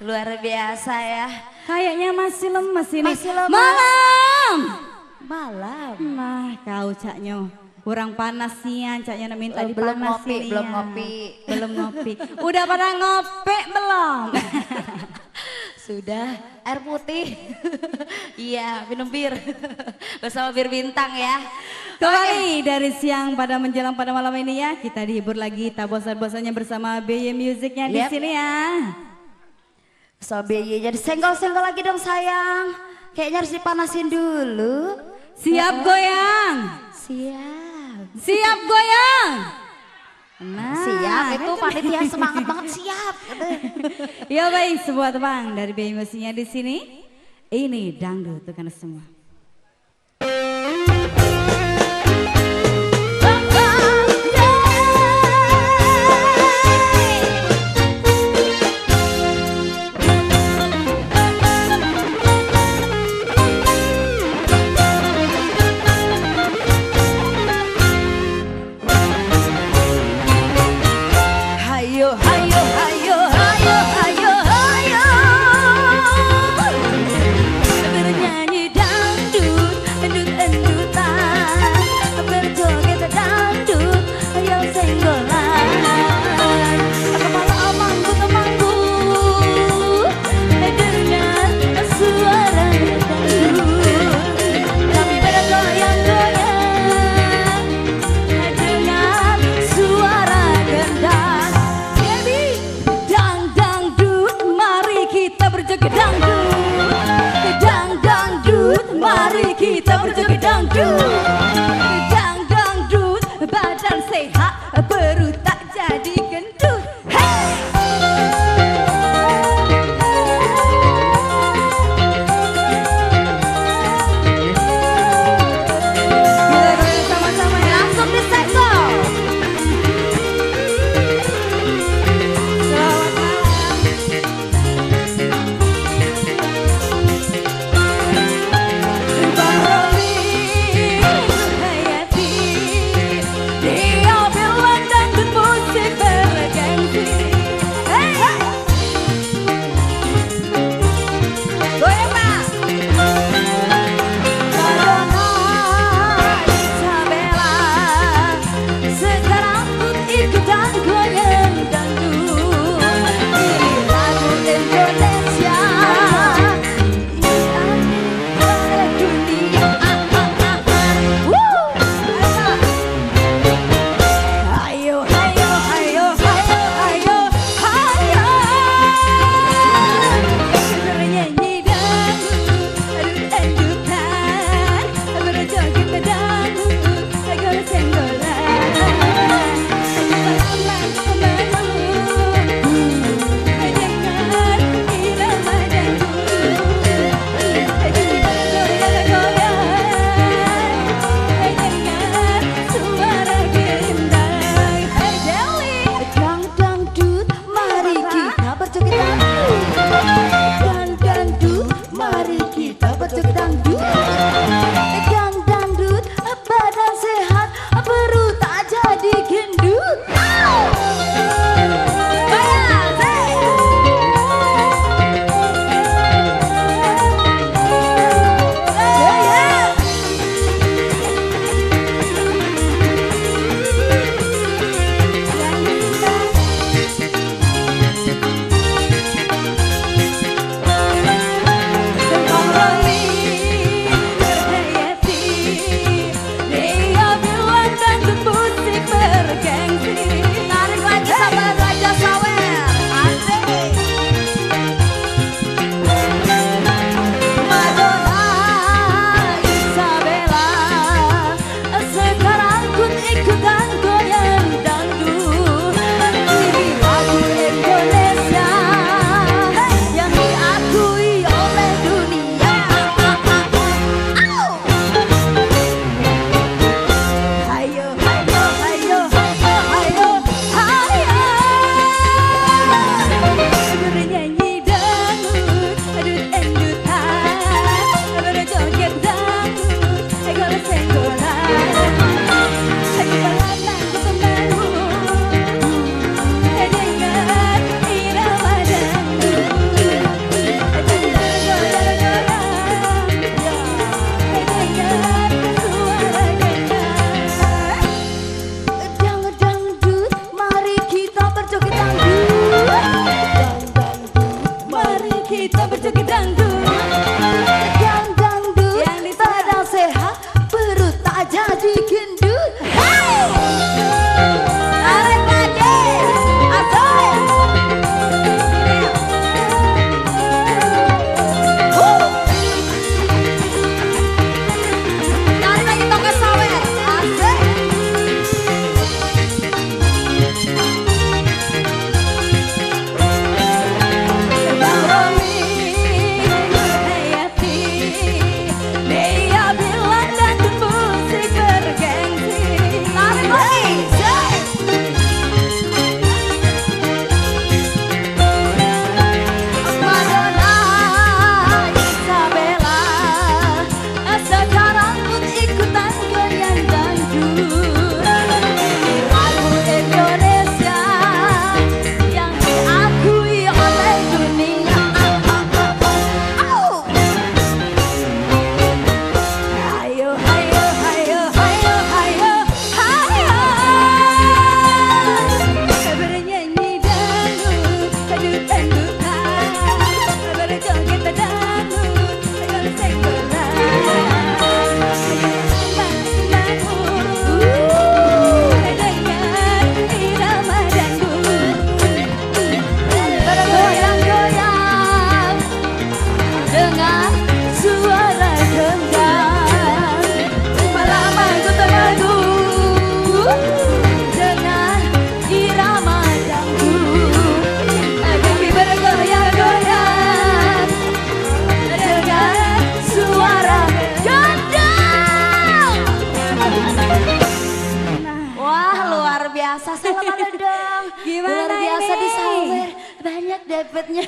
Luar biasa ya. Kayaknya masih lemes ini. Masih lemes. Malam. Malam. Nah, kau caknya kurang panas sian, caknya minta Belum dipanas ngopi, ini belum ya. ngopi. Belum ngopi. Udah pada ngopi belum? Sudah, air putih. Iya, minum bir. Bersama bir bintang ya. Kembali dari siang pada menjelang pada malam ini ya, kita dihibur lagi tak bosan-bosannya bersama BY Musicnya di Yep. sini ya. So BY jadi senggol-senggol lagi dong sayang. Kayaknya harus dipanasin dulu. Siap goyang. Siap. Siap goyang. Nah, Siap, itu panitia semangat banget siap. ya baik, sebuah tebang dari BY Musicnya di sini. Ini dangdut untuk anda semua. Hayo, hayo, hayo, hayo, hayo, hayo. Bernyanyi dan Dapetnya.